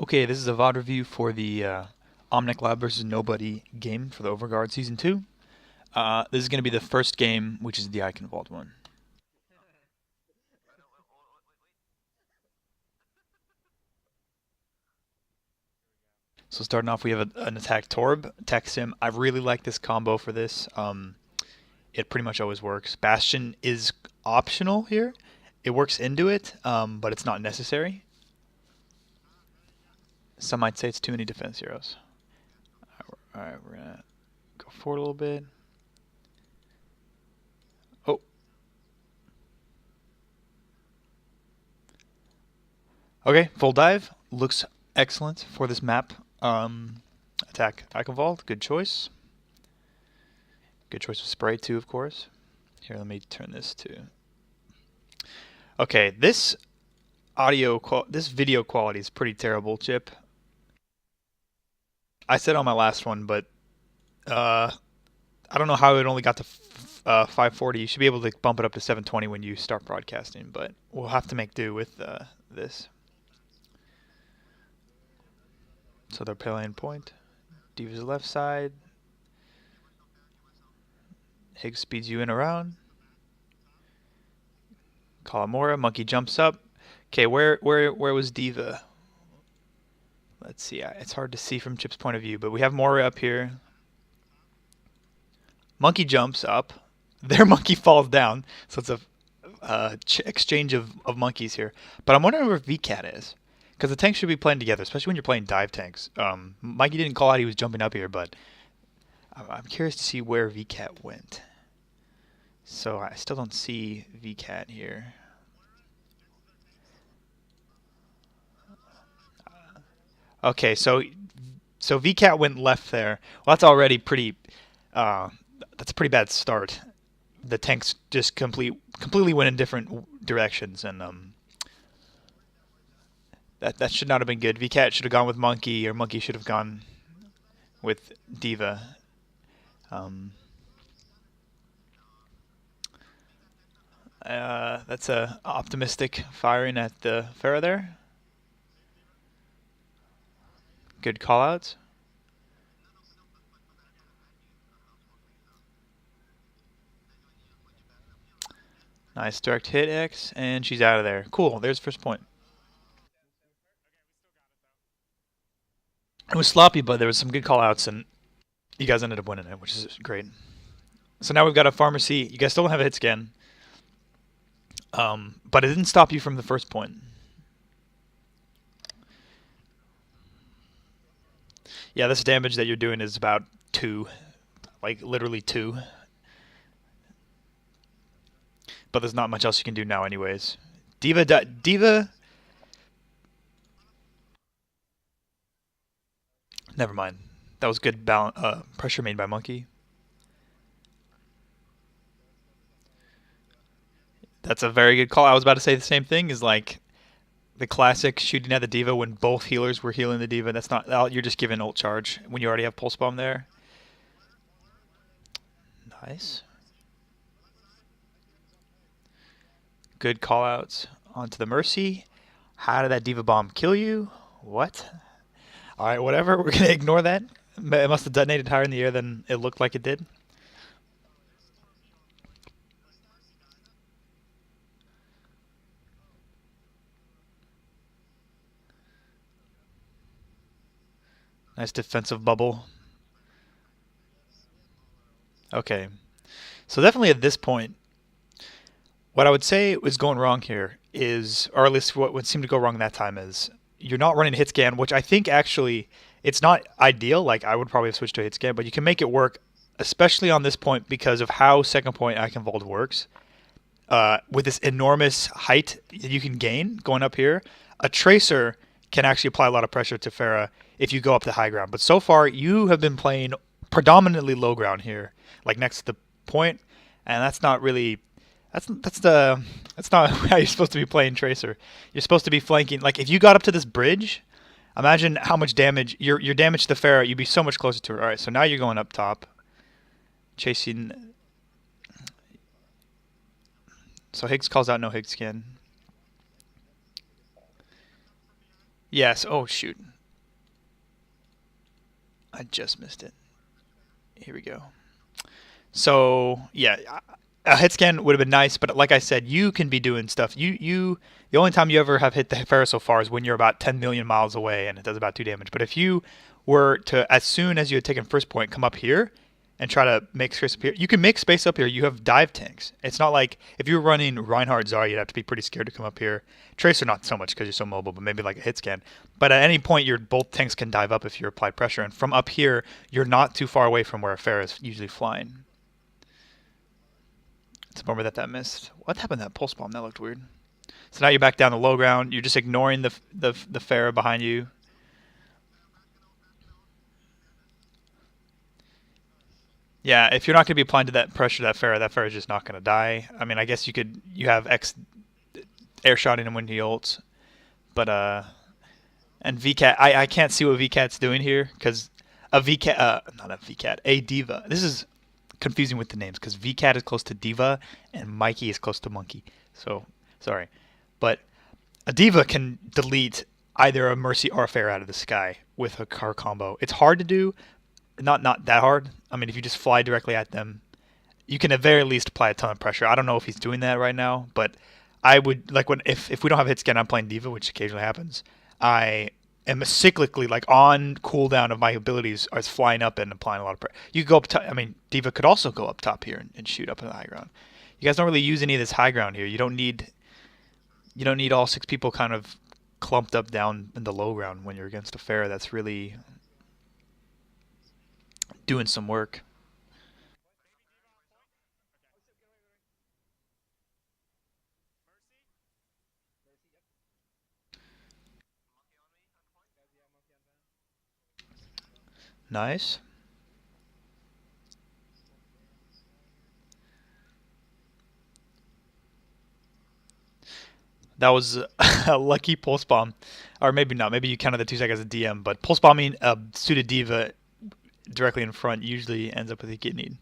Okay, this is a VOD review for the Omnic Lab versus Nobody game for the Overguard Season 2. This is going to be the first game, which is the Eichenwalde one. So starting off, we have an attack Torb, attack Sim. I really like this combo for this. It pretty much always works. Bastion is optional here. It works into it, but it's not necessary. Some might say it's too many defense heroes. Alright, we're going to go forward a little bit. Oh. Okay, full dive. Looks excellent for this map. Attack Eichenwalde, good choice. Good choice of spray too, of course. Here, let me turn this to. Okay, this video quality is pretty terrible, Chip. I said on my last one, but I don't know how it only got to 540. You should be able to bump it up to 720 when you start broadcasting, but we'll have to make do with this. So they're playing point. Diva's left side. Higgs speeds you in around. Kalamora, monkey jumps up. Okay, where was Diva? Let's see. It's hard to see from Chip's point of view, but we have Moira up here. Monkey jumps up. Their monkey falls down. So it's a exchange of monkeys here. But I'm wondering where VCAT is. Because the tanks should be playing together, especially when you're playing dive tanks. Mikey didn't call out he was jumping up here, but I'm curious to see where VCAT went. So I still don't see VCAT here. Okay, so VCAT went left there. Well, that's already pretty. That's a pretty bad start. The tanks just completely went in different directions, and that should not have been good. VCAT should have gone with Monkey, or Monkey should have gone with Diva. That's a optimistic firing at the Pharah there. Good callouts. Nice direct hit X, and she's out of there. Cool, there's first point. It was sloppy, but there was some good callouts, and you guys ended up winning it, which is great. So now we've got a pharmacy. You guys still don't have a hit scan, but it didn't stop you from the first point. Yeah, this damage that you're doing is about 2, like literally 2. But there's not much else you can do now, anyways. Diva. Never mind. That was good pressure made by Monkey. That's a very good call. I was about to say the same thing. Is like the classic shooting at the Diva when both healers were healing the Diva. That's not. You're just giving ult charge when you already have pulse bomb there. Nice. Good callouts onto the Mercy. How did that Diva bomb kill you? What? All right, whatever. We're gonna ignore that. It must have detonated higher in the air than it looked like it did. Nice defensive bubble. Okay. So definitely at this point, what I would say is going wrong here is, or at least what would seem to go wrong that time is, you're not running a hit scan, which I think actually it's not ideal. Like I would probably have switched to a hit scan, but you can make it work, especially on this point because of how second point Eichenwalde works. With this enormous height that you can gain going up here, a tracer can actually apply a lot of pressure to Pharah if you go up the high ground. But so far, you have been playing predominantly low ground here, like next to the point, and that's not really. That's not how you're supposed to be playing Tracer. You're supposed to be flanking. Like if you got up to this bridge, imagine how much damage your damage to the Pharah. You'd be so much closer to her. All right, so now you're going up top, chasing. So Higgs calls out no Higgs skin. Yes. Oh shoot, I just missed it. Here we go. So yeah, a hit scan would have been nice, but like I said, you can be doing stuff. The only time you ever have hit the Farah so far is when you're about 10 million miles away and it does about 2 damage. But if you were to, as soon as you had taken first point, come up here and try to make space up here, you can make space up here. You have dive tanks. It's not like if you're running Reinhardt Zarya, you'd have to be pretty scared to come up here. Tracer not so much because you're so mobile, but maybe like a hit scan. But at any point, your both tanks can dive up if you apply pressure. And from up here, you're not too far away from where a Farah is usually flying. It's a bummer that that missed. What happened to that pulse bomb? That looked weird. So now you're back down the low ground. You're just ignoring the Farah behind you. Yeah, if you're not going to be applying to that pressure to that Farah is just not going to die. I mean, I guess you have X air shotting him when he ults, but and VCAT I can't see what VCAT's doing here because a VCAT not a VCAT a diva. This is confusing with the names because VCAT is close to diva and Mikey is close to monkey. So sorry, but a diva can delete either a mercy or a fair out of the sky with a car combo. It's hard to do, not that hard. I mean, if you just fly directly at them, you can at very least apply a ton of pressure. I don't know if he's doing that right now, but I would like when if we don't have hit scan, I'm playing diva, which occasionally happens. I am cyclically like on cooldown of my abilities is flying up and applying a lot of pressure. You could go up top. I mean, diva could also go up top here and shoot up in the high ground. You guys don't really use any of this high ground here. You don't need all six people kind of clumped up down in the low ground when you're against a fair that's really doing some work. Nice. That was a lucky pulse bomb, or maybe not. Maybe you counted the 2 seconds as a DM, but pulse bombing a suited diva directly in front usually ends up with a kidney.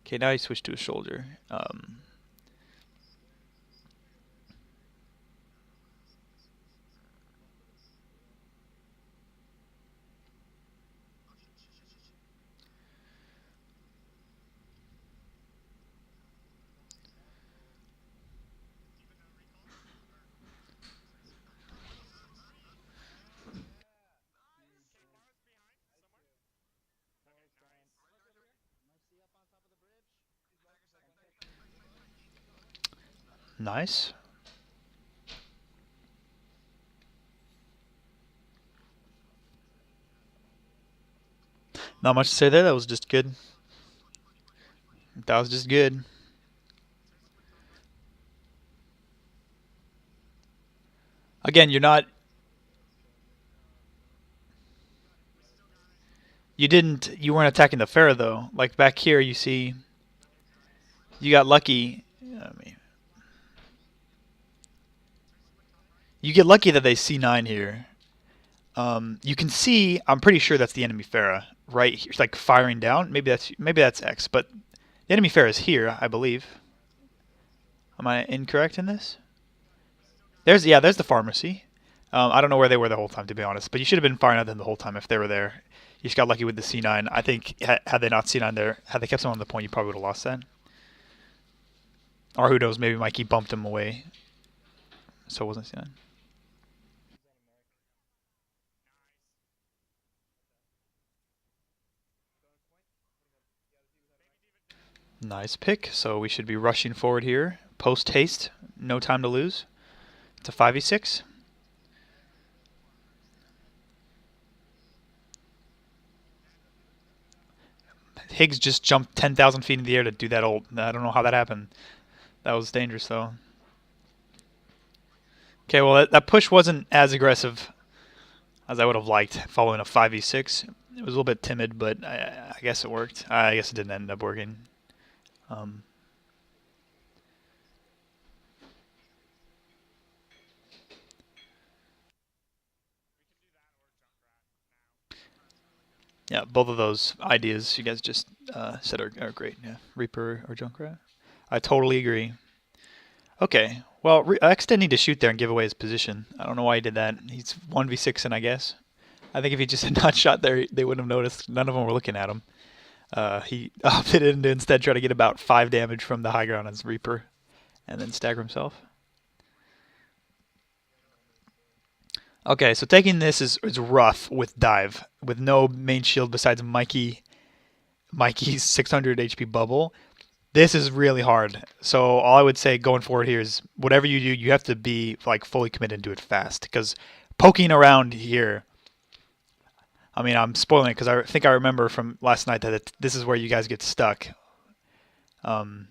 Okay, now you switch to a shoulder. Nice. Not much to say there. That was just good. That was just good. Again, you weren't attacking the Pharaoh though. Like back here, you see, you got lucky. I mean, you get lucky that they C9 here. You can see. I'm pretty sure that's the enemy Pharaoh right here. It's like firing down. Maybe that's X, but the enemy Pharaoh is here, I believe. Am I incorrect in this? There's the pharmacy. I don't know where they were the whole time, to be honest. But you should have been firing at them the whole time if they were there. You just got lucky with the C9. I think had they not C9 there, had they kept someone on the point, you probably would have lost that. Or who knows? Maybe Mikey bumped him away, so it wasn't C9. Nice pick. So we should be rushing forward here. Post haste. No time to lose. It's a 5v6. Higgs just jumped 10,000 feet in the air to do that ult. I don't know how that happened. That was dangerous, though. Okay, well, that push wasn't as aggressive as I would have liked following a 5v6. It was a little bit timid, but I guess it worked. I guess it didn't end up working. Um, yeah, both of those ideas you guys just said are great. Yeah, Reaper or Junkrat. I totally agree. Okay. Well, X didn't need to shoot there and give away his position. I don't know why he did that. He's 1v6 and I guess. I think if he just had not shot there, they wouldn't have noticed. None of them were looking at him. He opted in to instead try to get about 5 damage from the high ground on his Reaper and then stagger himself. Okay, so taking this is rough with dive, with no main shield besides Mikey's 600 HP bubble. This is really hard. So all I would say going forward here is whatever you do, you have to be like fully committed and do it fast. Because poking around here, I mean, I'm spoiling it because I think I remember from last night that this is where you guys get stuck. Um,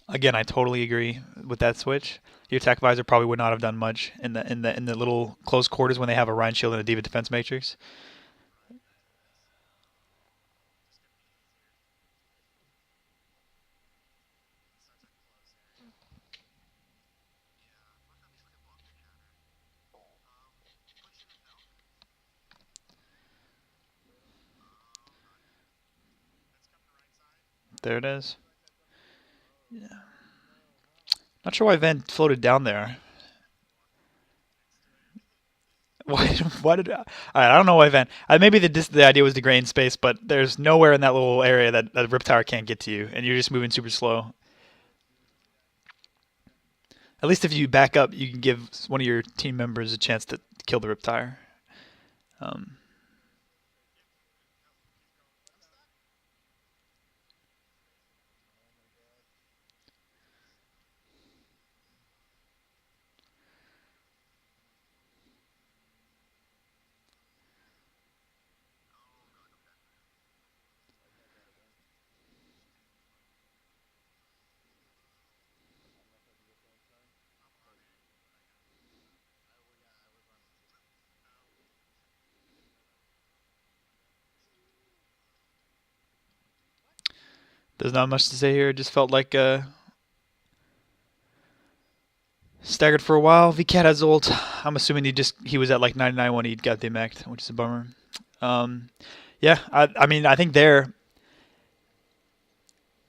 Again, I totally agree with that switch. Your attack visor probably would not have done much in the little close quarters when they have a Rhine shield and a Diva defense matrix. There it is. Not sure why Van floated down there. Why? Why did? All right, I don't know why Van. Maybe the idea was to gain space, but there's nowhere in that little area that Rip Tower can't get to you, and you're just moving super slow. At least if you back up, you can give one of your team members a chance to kill the Rip Tire. Um, there's not much to say here. It just felt like staggered for a while. VCat has ult. I'm assuming he was at like 99 when he got the mech, which is a bummer. Um, yeah, I mean I think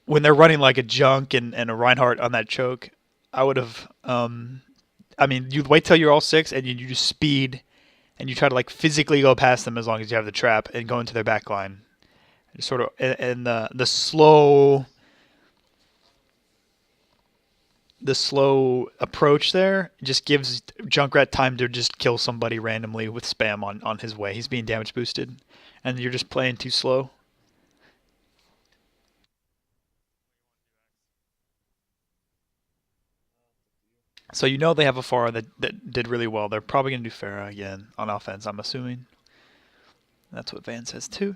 when they're running like a junk and a Reinhardt on that choke, I would have. I mean, you wait till you're all six and you just speed and you try to like physically go past them as long as you have the trap and go into their back line. Just sort of and the slow approach there just gives Junkrat time to just kill somebody randomly with spam on his way. He's being damage boosted, and you're just playing too slow. So you know they have a Pharah that did really well. They're probably going to do Pharah again on offense, I'm assuming. That's what Van says too.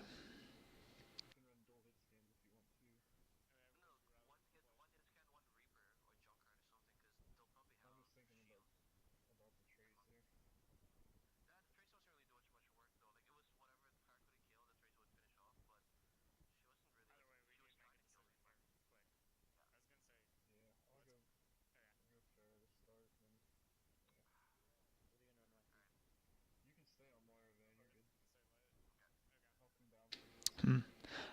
Hmm.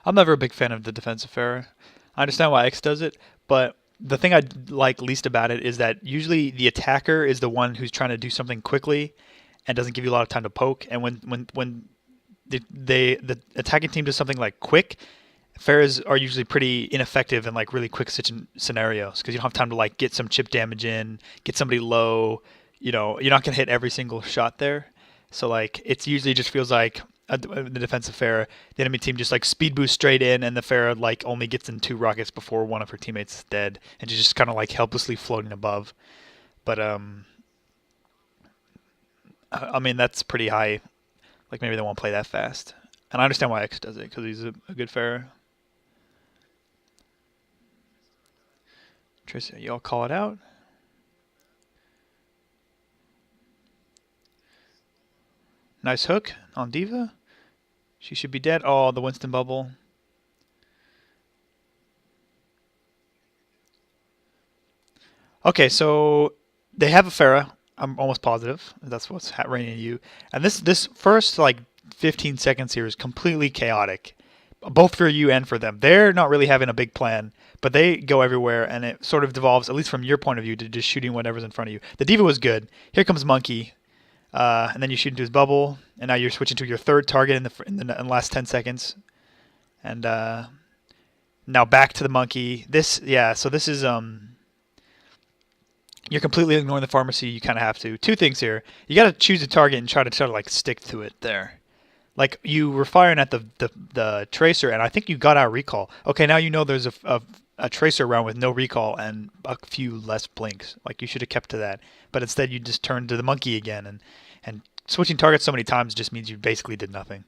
I'm never a big fan of the defensive Pharah. I understand why X does it, but the thing I like least about it is that usually the attacker is the one who's trying to do something quickly and doesn't give you a lot of time to poke. And when the attacking team does something like quick, Pharahs are usually pretty ineffective in like really quick scenarios because you don't have time to like get some chip damage in, get somebody low. You're not gonna hit every single shot there. So like it's usually just feels like the defensive Pharah, the enemy team just like speed boost straight in, and the Pharah like only gets in 2 rockets before one of her teammates is dead, and she's just kind of like helplessly floating above. But I mean that's pretty high. Like maybe they won't play that fast, and I understand why X does it because he's a good Pharah. Tracy, y'all call it out. Nice hook on Diva. She should be dead. Oh, the Winston bubble. Okay, so They have a Pharah. I'm almost positive that's what's raining at you. And this first like 15 seconds here is completely chaotic, both for you and for them. They're not really having a big plan, but they go everywhere, and it sort of devolves, at least from your point of view, to just shooting whatever's in front of you. The Diva was good. Here comes Monkey, and then you shoot into his bubble, and now you're switching to your third target in the last 10 seconds, and now back to the Monkey. So this is you're completely ignoring the pharmacy. You kind of have to. Two things here. You got to choose a target and try to like stick to it there. Like you were firing at the tracer, and I think you got out recall. Okay, now you know there's a tracer around with no recall and a few less blinks. Like you should have kept to that, but instead you just turned to the Monkey again, and switching targets so many times just means you basically did nothing.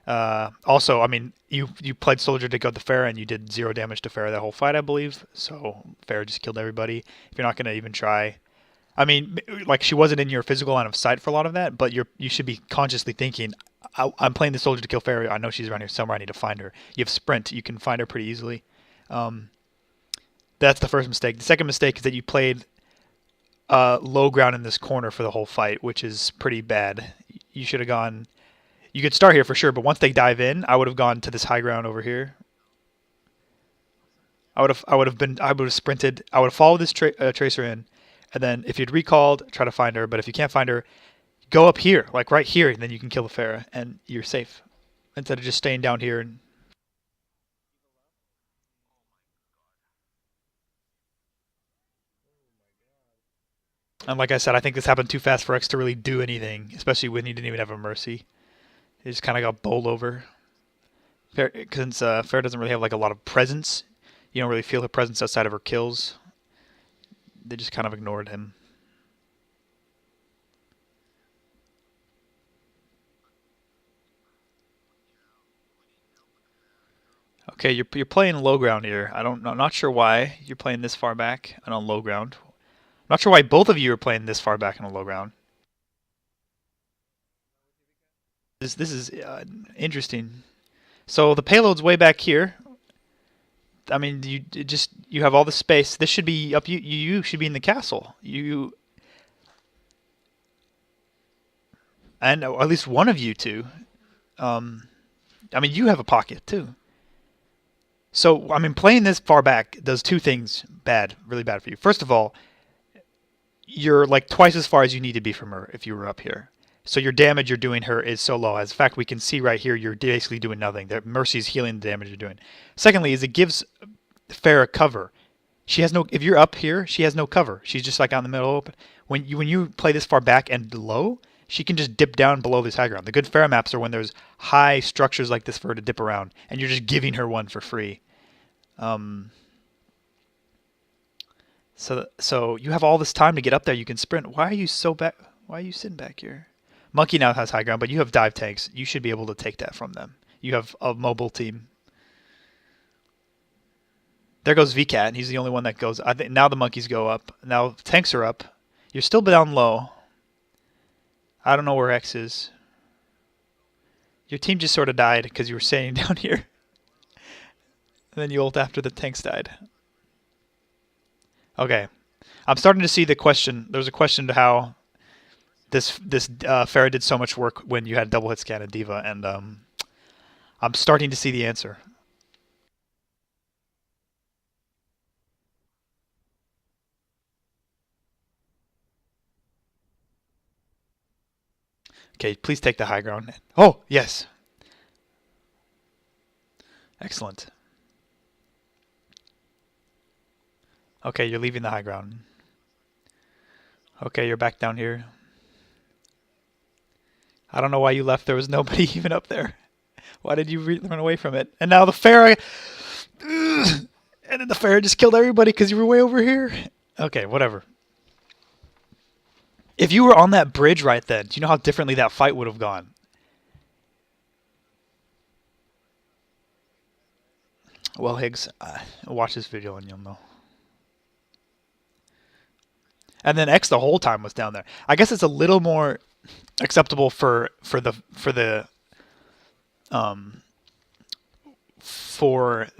Also, I mean, you played soldier to go the Pharah, and you did 0 damage to Pharah that whole fight, I believe. So Pharah just killed everybody. If you're not gonna even try, I mean, like she wasn't in your physical line of sight for a lot of that, but you should be consciously thinking, I'm playing the soldier to kill Pharah. I know she's around here somewhere. I need to find her. You have sprint. You can find her pretty easily. That's the first mistake. The second mistake is that you played low ground in this corner for the whole fight, which is pretty bad. You should have gone. You could start here for sure, but once they dive in, I would have gone to this high ground over here. I would have sprinted. I would have followed this tracer in, and then if you'd recalled, try to find her. But if you can't find her, go up here, like right here, and then you can kill the Pharah, and you're safe. Instead of just staying down here and. And like I said, I think this happened too fast for X to really do anything, especially when he didn't even have a mercy. He just kind of got bowled over. Since Pharah doesn't really have like a lot of presence, you don't really feel her presence outside of her kills. They just kind of ignored him. Okay, you're playing low ground here. I'm not sure why you're playing this far back and on low ground. I'm not sure why both of you are playing this far back and on low ground. This is interesting. So the payload's way back here. I mean, you have all the space. This should be up. You should be in the castle. And at least one of you two. I mean, you have a pocket too. So I mean, playing this far back does two things really bad for you. First of all, you're like twice as far as you need to be from her if you were up here. So your damage you're doing her is so low. As a fact, we can see right here you're basically doing nothing. The Mercy's healing the damage you're doing. Secondly, is it gives Pharah cover. She has no. If you're up here, she has no cover. She's just like out in the middle open. When you play this far back and low, she can just dip down below this high ground. The good Pharah maps are when there's high structures like this for her to dip around, and you're just giving her one for free. So you have all this time to get up there. You can sprint. Why are you so back? Why are you sitting back here? Monkey now has high ground, but you have dive tanks. You should be able to take that from them. You have a mobile team. There goes VCat, and he's the only one that goes. I think now the monkeys go up. Now tanks are up. You're still down low. I don't know where X is. Your team just sort of died because you were staying down here. And then you ult after the tanks died. Okay. I'm starting to see the question. There's a question to how this Pharah did so much work when you had double hit scan and Diva, and I'm starting to see the answer. Okay, please take the high ground. Oh, yes. Excellent. Okay, you're leaving the high ground. Okay, you're back down here. I don't know why you left. There was nobody even up there. Why did you run away from it? And now the Pharah... And then the Pharah just killed everybody because you were way over here. Okay, whatever. If you were on that bridge right then, do you know how differently that fight would have gone? Well, Higgs, watch this video and you'll know. And then X the whole time was down there. I guess it's a little more acceptable for the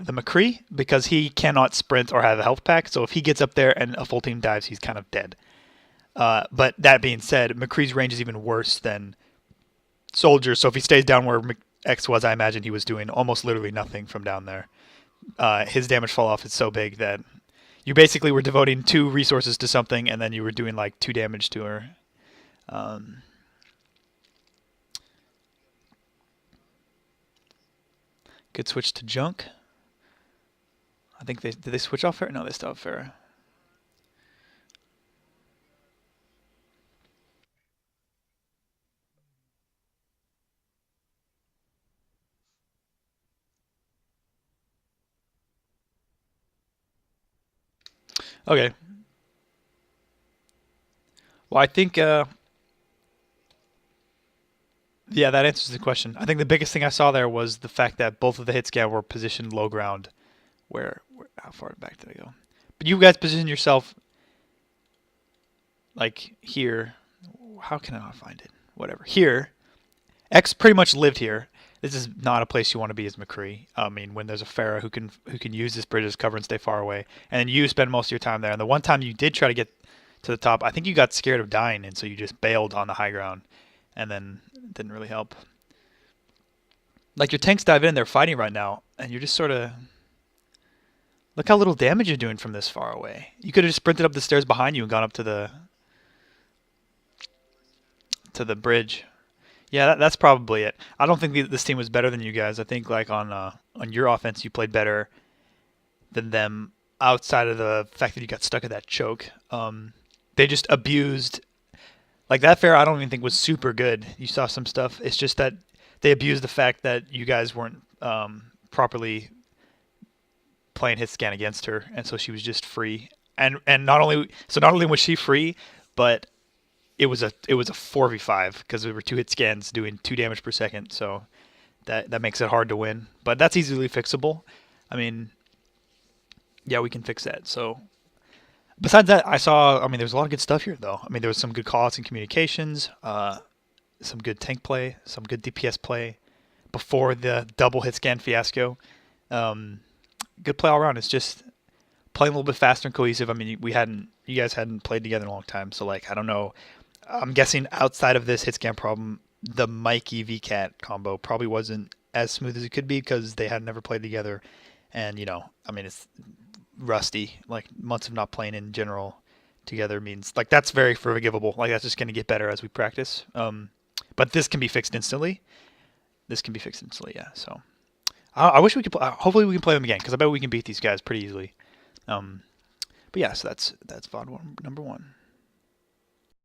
McCree because he cannot sprint or have a health pack. So if he gets up there and a full team dives, he's kind of dead. But that being said, McCree's range is even worse than Soldier. So if he stays down where X was, I imagine he was doing almost literally nothing from down there. His damage fall off is so big that you basically were devoting 2 resources to something, and then you were doing like 2 damage to her. Um, Good switch to Junk. I think did they switch off Farah? No, they still have Farah. Okay. Well, I think yeah, that answers the question. I think the biggest thing I saw there was the fact that both of the hit scan were positioned low ground. Where how far back did I go? But you guys position yourself like here. How can I not find it? Whatever. Here, X pretty much lived here. This is not a place you want to be as McCree. I mean, when there's a Pharah who can use this bridge as cover and stay far away, and then you spend most of your time there. And the one time you did try to get to the top, I think you got scared of dying, and so you just bailed on the high ground, and then it didn't really help. Like your tanks dive in, they're fighting right now, and you're just sort of look how little damage you're doing from this far away. You could have just sprinted up the stairs behind you and gone up to the bridge. Yeah, that's probably it. I don't think this team was better than you guys. I think like on your offense, you played better than them outside of the fact that you got stuck at that choke. They just abused like that fair. I don't even think was super good. You saw some stuff. It's just that they abused the fact that you guys weren't properly playing hit scan against her, and so she was just free. And not only was she free, but it was a 4v5 because there were 2 hit scans doing 2 damage per second. So that makes it hard to win. But that's easily fixable. I mean, yeah, we can fix that. So besides that, I mean, there's a lot of good stuff here though. I mean, there was some good callouts and communications, some good tank play, some good DPS play before the double hit scan fiasco. Um, Good play all around. It's just playing a little bit faster and cohesive. I mean, you guys hadn't played together in a long time, so like, I don't know. I'm guessing outside of this hit scan problem, the Mikey VCAT combo probably wasn't as smooth as it could be because they had never played together, and I mean, it's rusty. Like months of not playing in general together means like that's very forgivable. Like that's just going to get better as we practice. But this can be fixed instantly. This can be fixed instantly. Yeah. So I wish we could. Hopefully we can play them again because I bet we can beat these guys pretty easily. But yeah, so that's VOD number 1.